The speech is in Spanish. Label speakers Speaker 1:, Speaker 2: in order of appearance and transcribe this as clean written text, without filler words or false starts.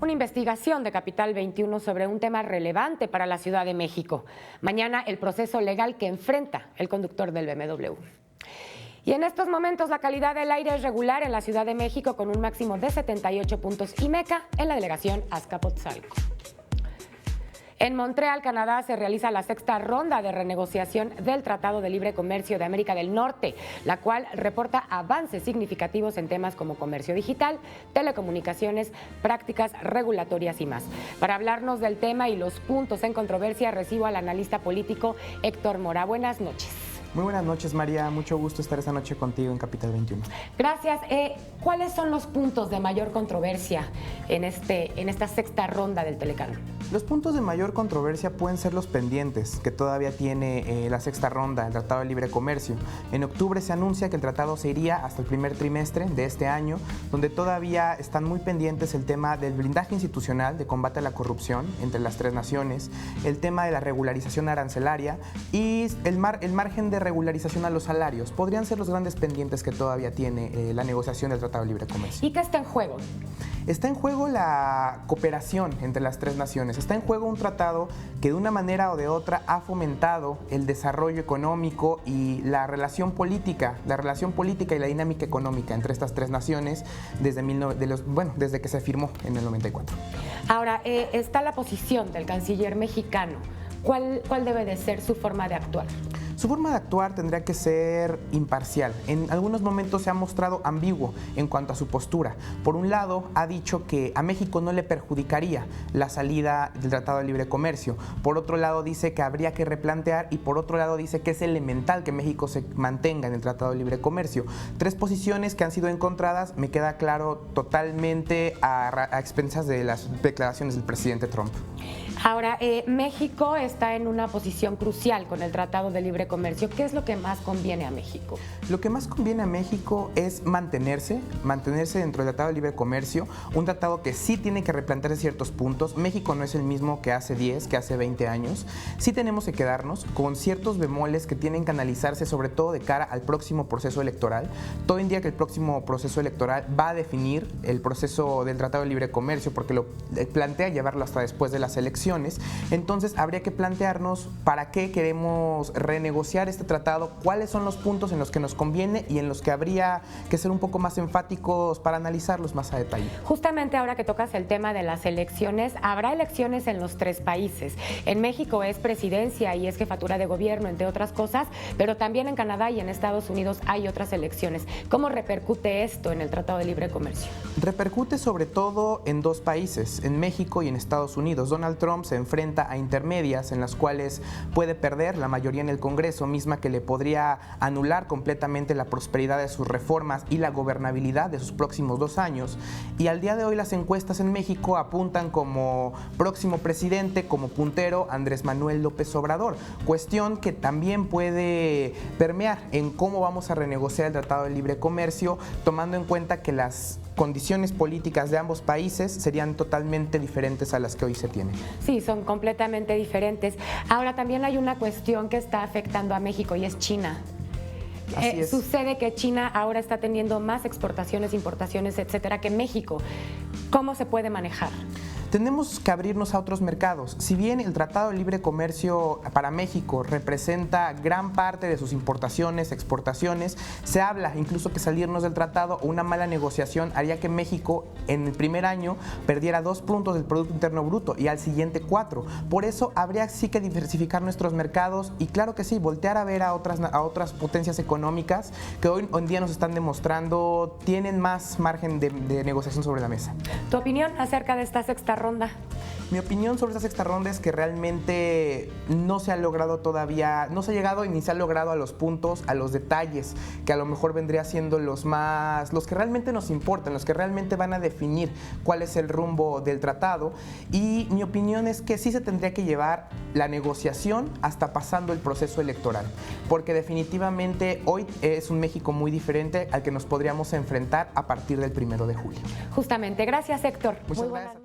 Speaker 1: Una investigación de Capital 21 sobre un tema relevante para la Ciudad de México. Mañana el proceso legal que enfrenta el conductor del BMW. Y en estos momentos la calidad del aire es regular en la Ciudad de México con un máximo de 78 puntos y Meca en la delegación Azcapotzalco. En Montreal, Canadá, se realiza la sexta ronda de renegociación del Tratado de Libre Comercio de América del Norte, la cual reporta avances significativos en temas como comercio digital, telecomunicaciones, prácticas regulatorias y más. Para hablarnos del tema y los puntos en controversia, recibo al analista político Héctor Mora. Buenas noches.
Speaker 2: Muy buenas noches, María. Mucho gusto estar esta noche contigo en Capital 21.
Speaker 1: Gracias. ¿Cuáles son los puntos de mayor controversia en esta sexta ronda del Telecán?
Speaker 2: Los puntos de mayor controversia pueden ser los pendientes que todavía tiene la sexta ronda del Tratado de Libre Comercio. En octubre se anuncia que el tratado se iría hasta el primer trimestre de este año, donde todavía están muy pendientes el tema del blindaje institucional de combate a la corrupción entre las tres naciones, el tema de la regularización arancelaria y el margen de regularización a los salarios. Podrían ser los grandes pendientes que todavía tiene la negociación del Tratado de Libre Comercio.
Speaker 1: ¿Y qué está en juego?
Speaker 2: Está en juego la cooperación entre las tres naciones. Está en juego un tratado que de una manera o de otra ha fomentado el desarrollo económico y la relación política y la dinámica económica entre estas tres naciones desde que se firmó en el 94.
Speaker 1: Ahora, está la posición del canciller mexicano. ¿Cuál debe de ser su forma de actuar?
Speaker 2: Su forma de actuar tendría que ser imparcial. En algunos momentos se ha mostrado ambiguo en cuanto a su postura. Por un lado, ha dicho que a México no le perjudicaría la salida del Tratado de Libre Comercio. Por otro lado, dice que habría que replantear y por otro lado dice que es elemental que México se mantenga en el Tratado de Libre Comercio. Tres posiciones que han sido encontradas, me queda claro, totalmente a expensas de las declaraciones del presidente Trump.
Speaker 1: Ahora, México está en una posición crucial con el Tratado de Libre Comercio. ¿Qué es lo que más conviene a México?
Speaker 2: Lo que más conviene a México es mantenerse dentro del Tratado de Libre Comercio, un tratado que sí tiene que replantearse ciertos puntos. México no es el mismo que hace 10, que hace 20 años. Sí tenemos que quedarnos con ciertos bemoles que tienen que analizarse, sobre todo de cara al próximo proceso electoral. Todo indica que el próximo proceso electoral va a definir el proceso del Tratado de Libre Comercio, porque lo plantea llevarlo hasta después de las elecciones. Entonces habría que plantearnos para qué queremos renegociar este tratado, cuáles son los puntos en los que nos conviene y en los que habría que ser un poco más enfáticos para analizarlos más a detalle.
Speaker 1: Justamente ahora que tocas el tema de las elecciones, habrá elecciones en los tres países. En México es presidencia y es jefatura de gobierno, entre otras cosas, pero también en Canadá y en Estados Unidos hay otras elecciones. ¿Cómo repercute esto en el Tratado de Libre Comercio?
Speaker 2: Repercute sobre todo en dos países, en México y en Estados Unidos. Donald Trump se enfrenta a intermedias en las cuales puede perder la mayoría en el Congreso, misma que le podría anular completamente la prosperidad de sus reformas y la gobernabilidad de sus próximos 2 años. Y al día de hoy las encuestas en México apuntan como próximo presidente, como puntero, Andrés Manuel López Obrador, cuestión que también puede permear en cómo vamos a renegociar el Tratado de Libre Comercio, tomando en cuenta que las condiciones políticas de ambos países serían totalmente diferentes a las que hoy se tienen.
Speaker 1: Sí, son completamente diferentes. Ahora también hay una cuestión que está afectando a México y es China.
Speaker 2: Así es.
Speaker 1: Sucede que China ahora está teniendo más exportaciones, importaciones, etcétera, que México. ¿Cómo se puede manejar?
Speaker 2: Tenemos que abrirnos a otros mercados. Si bien el Tratado de Libre Comercio para México representa gran parte de sus importaciones, exportaciones, se habla incluso que salirnos del tratado o una mala negociación haría que México en el primer año perdiera 2 puntos del Producto Interno Bruto y al siguiente 4. Por eso habría sí que diversificar nuestros mercados y claro que sí, voltear a ver a otras potencias económicas que hoy en día nos están demostrando tienen más margen de negociación sobre la mesa.
Speaker 1: ¿Tu opinión acerca de esta sexta ronda?
Speaker 2: Mi opinión sobre esta sexta ronda es que realmente no se ha logrado todavía, no se ha llegado ni se ha logrado a los puntos, a los detalles, que a lo mejor vendría siendo los que realmente nos importan, los que realmente van a definir cuál es el rumbo del tratado. Y mi opinión es que sí se tendría que llevar la negociación hasta pasando el proceso electoral, porque definitivamente hoy es un México muy diferente al que nos podríamos enfrentar a partir del 1 de julio.
Speaker 1: Justamente. Gracias, Héctor.
Speaker 2: Muchas gracias.